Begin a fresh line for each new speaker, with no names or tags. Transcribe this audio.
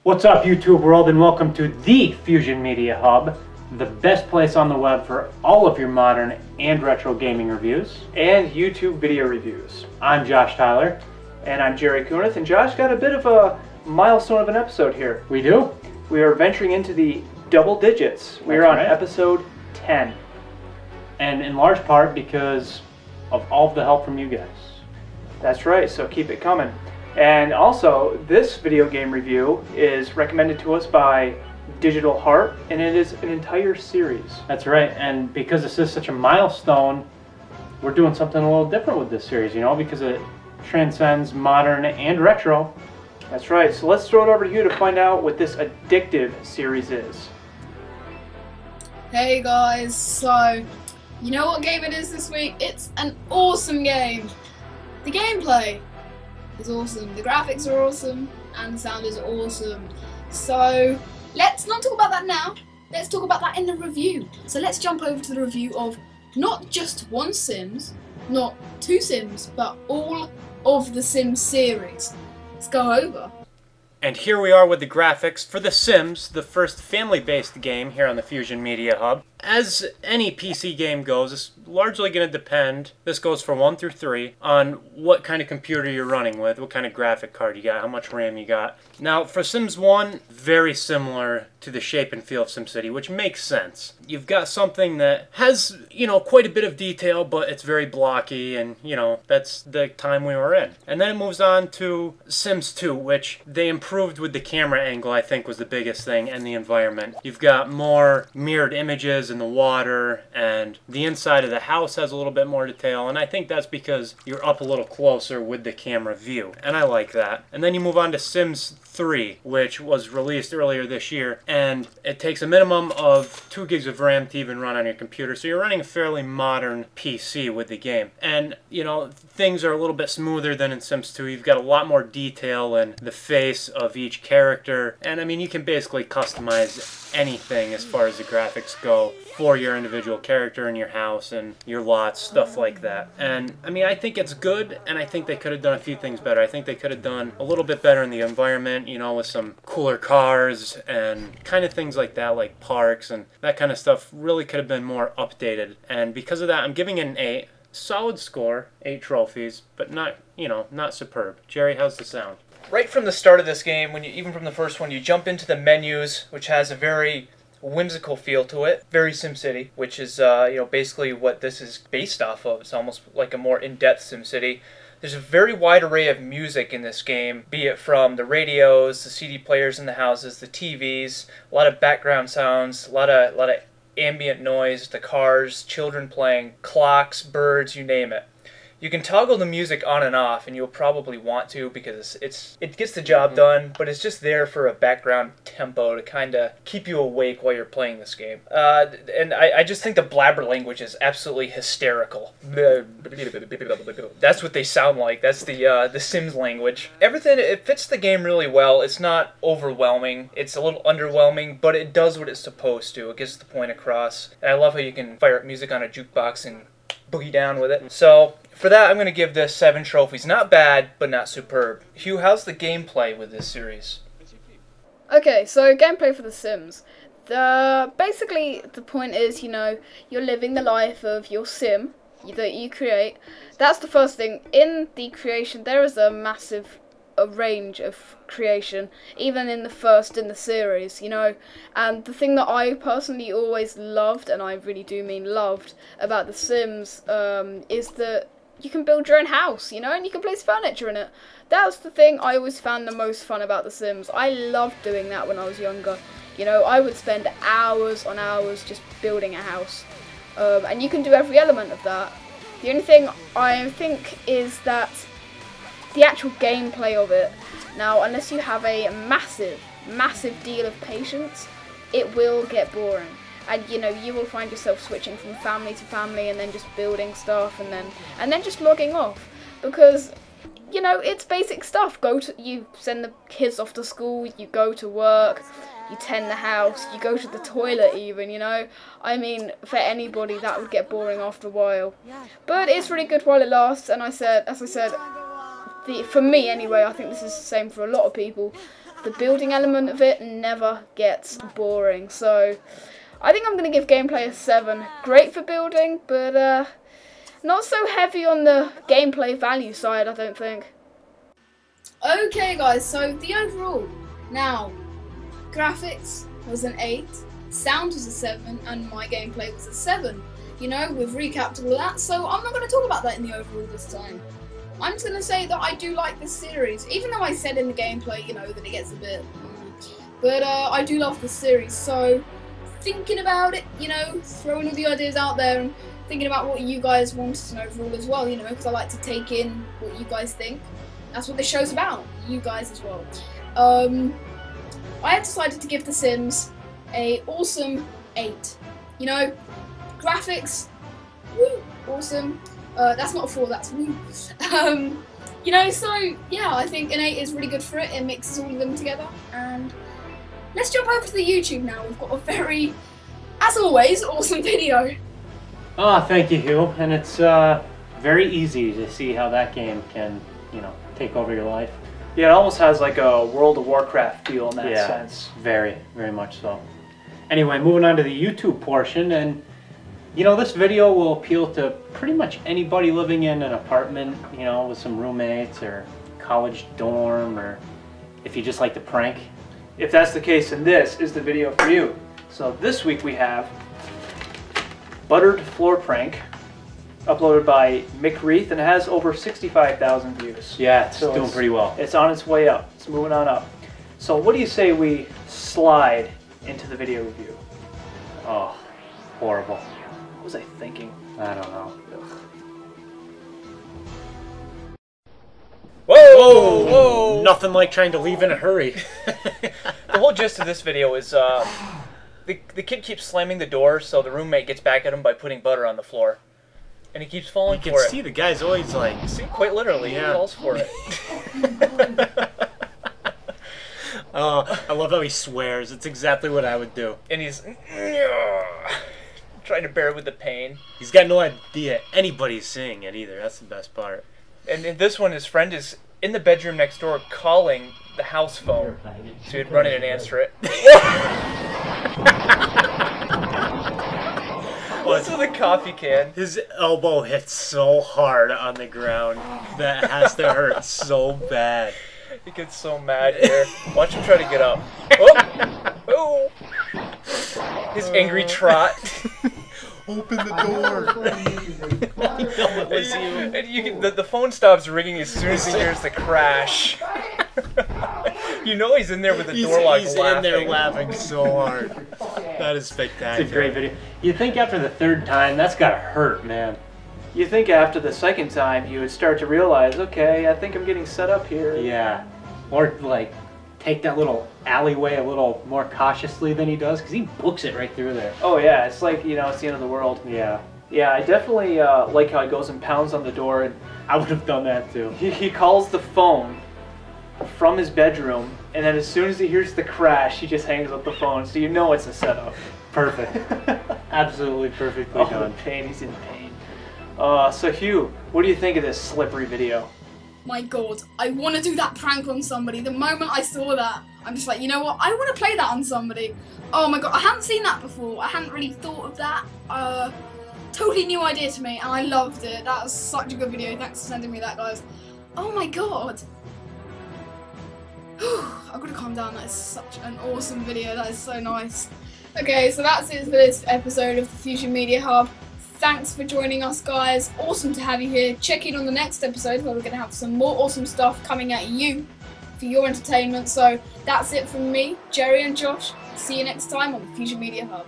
What's up, YouTube world, and welcome to the Fusion Media Hub, the best place on the web for all of your modern and retro gaming reviews
and YouTube video reviews.
I'm Josh Tyler.
And I'm Jerry Kunith, and Josh got a bit of a milestone of an episode here.
We do?
We are venturing into the double digits. We're on episode 10.
And in large part because of all of the help from you guys.
That's right, so keep it coming. And also, this video game review is recommended to us by Digital Heart, and it is an entire series.
That's right, and because this is such a milestone, we're doing something a little different with this series, you know, because it transcends modern and retro.
That's right, so let's throw it over to you to find out what this addictive series is.
Hey guys, so you know what game it is this week? It's an awesome game. The gameplay is awesome, the graphics are awesome, and the sound is awesome. So let's not talk about that now, let's talk about that in the review. So let's jump over to the review of not just one Sims, not two Sims, but all of the Sims series. Let's go over.
And here we are with the graphics for The Sims, the first family-based game here on the Fusion Media Hub. As any PC game goes, it's largely going to depend, this goes for 1 through 3, on what kind of computer you're running with, what kind of graphic card you got, how much RAM you got. Now, for Sims 1, very similar to the shape and feel of SimCity, which makes sense. You've got something that has, you know, quite a bit of detail, but it's very blocky, and, you know, that's the time we were in. And then it moves on to Sims 2, which they improved with the camera angle, I think, was the biggest thing, and the environment. You've got more mirrored images in the water, and the inside of the house has a little bit more detail, and I think that's because you're up a little closer with the camera view, and I like that. And then you move on to Sims 3, which was released earlier this year, and it takes a minimum of 2 gigs of RAM to even run on your computer, so you're running a fairly modern PC with the game. And, you know, things are a little bit smoother than in Sims 2. You've got a lot more detail in the face of each character, and I mean, you can basically customize anything as far as the graphics go for your individual character and your house and your lots, stuff like that. And I mean, I think it's good, and I think they could have done a few things better. I think they could have done a little bit better in the environment, you know, with some cooler cars and kind of things like that, like parks and that kind of stuff really could have been more updated. And because of that, I'm giving it an 8. Solid score, 8 trophies, but not, you know, not superb. Jerry, how's the sound?
Right from the start of this game, even from the first one, you jump into the menus, which has a very whimsical feel to it. Very SimCity, which is you know, basically what this is based off of. It's almost like a more in-depth SimCity. There's a very wide array of music in this game, be it from the radios, the CD players in the houses, the TVs, a lot of background sounds, a lot of ambient noise, the cars, children playing, clocks, birds, you name it. You can toggle the music on and off, and you'll probably want to because it gets the job done, but it's just there for a background tempo to kind of keep you awake while you're playing this game. And I just think the blabber language is absolutely hysterical. That's what they sound like. That's the Sims language. Everything, it fits the game really well. It's not overwhelming. It's a little underwhelming, but it does what it's supposed to. It gets the point across. And I love how you can fire up music on a jukebox and boogie down with it. So for that, I'm going to give this 7 trophies. Not bad, but not superb. Hugh, how's the gameplay with this series?
Okay, so gameplay for The Sims. Basically, the point is, you know, you're living the life of your sim that you create. That's the first thing. In the creation, there is a massive range of creation, even in the series, you know. And the thing that I personally always loved, and I really do mean loved, about The Sims is that you can build your own house, you know, and you can place furniture in it. That's the thing I always found the most fun about The Sims. I loved doing that when I was younger. You know, I would spend hours on hours just building a house. And you can do every element of that. The only thing I think is that the actual gameplay of it, now, unless you have a massive deal of patience, it will get boring. And, you know, you will find yourself switching from family to family and then just building stuff and then just logging off. Because, you know, it's basic stuff. You send the kids off to school, you go to work, you tend the house, you go to the toilet even, you know. I mean, for anybody that would get boring after a while. But it's really good while it lasts, and as I said, for me anyway, I think this is the same for a lot of people, the building element of it never gets boring. So I think I'm going to give gameplay a 7. Great for building, but not so heavy on the gameplay value side, I don't think. Okay guys, so the overall. Now, graphics was an 8, sound was a 7, and my gameplay was a 7. You know, we've recapped all of that, so I'm not going to talk about that in the overall this time. I'm just going to say that I do like this series, even though I said in the gameplay, you know, that it gets a bit... But I do love this series, so thinking about it, you know, throwing all the ideas out there and thinking about what you guys wanted to know overall as well, you know, because I like to take in what you guys think. That's what this show's about, you guys as well. I have decided to give The Sims a awesome 8. You know, graphics, woo, awesome. That's not a 4, that's woo. You know, so yeah, I think an 8 is really good for it. It mixes all of them together. And let's jump over to the YouTube now. We've got a very, as always, awesome video.
Oh, thank you, Hugh. And it's very easy to see how that game can, you know, take over your life.
Yeah, it almost has like a World of Warcraft feel in that sense.
Very, very much so. Anyway, moving on to the YouTube portion, and you know, this video will appeal to pretty much anybody living in an apartment, you know, with some roommates or college dorm, or if you just like to prank.
If that's the case, then this is the video for you. So this week we have Buttered Floor Prank, uploaded by Mick Reith, and it has over 65,000 views.
Yeah, it's doing pretty well.
It's on its way up. It's moving on up. So what do you say we slide into the video review?
Oh, horrible.
What was I thinking?
I don't know.
Whoa! Whoa!
Nothing like trying to leave in a hurry.
The whole gist of this video is the kid keeps slamming the door, so the roommate gets back at him by putting butter on the floor. And he keeps falling for it.
You can see the guy's always like...
See, quite literally, he falls for it.
Oh, I love how he swears. It's exactly what I would do.
And he's trying to bear with the pain.
He's got no idea anybody's seeing it either. That's the best part.
And in this one, his friend is in the bedroom next door calling the house phone. So he'd run in and answer it. What's with the coffee can?
His elbow hits so hard on the ground that it has to hurt so bad.
He gets so mad here. Watch him try to get up. Oh! Oh! His angry trot.
Open the door. It was you.
And you can, the phone stops ringing as soon as he hears the crash. You know he's in there with the door locked,
He's
laughing.
in there laughing so hard. That is spectacular.
It's a great video.
You think after the third time, that's gotta hurt, man.
You think after the second time you would start to realize, okay, I think I'm getting set up here.
Yeah. Or like take that little alleyway a little more cautiously than he does, because he books it right through there.
Oh yeah, it's like, you know, it's the end of the world.
Yeah.
Yeah, I definitely like how he goes and pounds on the door, and
I would have done that too.
he calls the phone from his bedroom, and then as soon as he hears the crash, he just hangs up the phone, so you know it's a setup.
Perfect. Absolutely perfectly done.
The pain, he's in pain. So Hugh, what do you think of this slippery video?
My god, I want to do that prank on somebody. The moment I saw that, I'm just like, you know what, I want to play that on somebody. Oh my god, I hadn't seen that before. I hadn't really thought of that. Totally new idea to me, and I loved it. That was such a good video. Thanks for sending me that, guys. Oh my god. I've got to calm down. That is such an awesome video. That is so nice. Okay, so that's it for this episode of the Fusion Media Hub. Thanks for joining us, guys. Awesome to have you here. Check in on the next episode where we're going to have some more awesome stuff coming at you for your entertainment. So that's it from me, Jerry and Josh. See you next time on the Fusion Media Hub.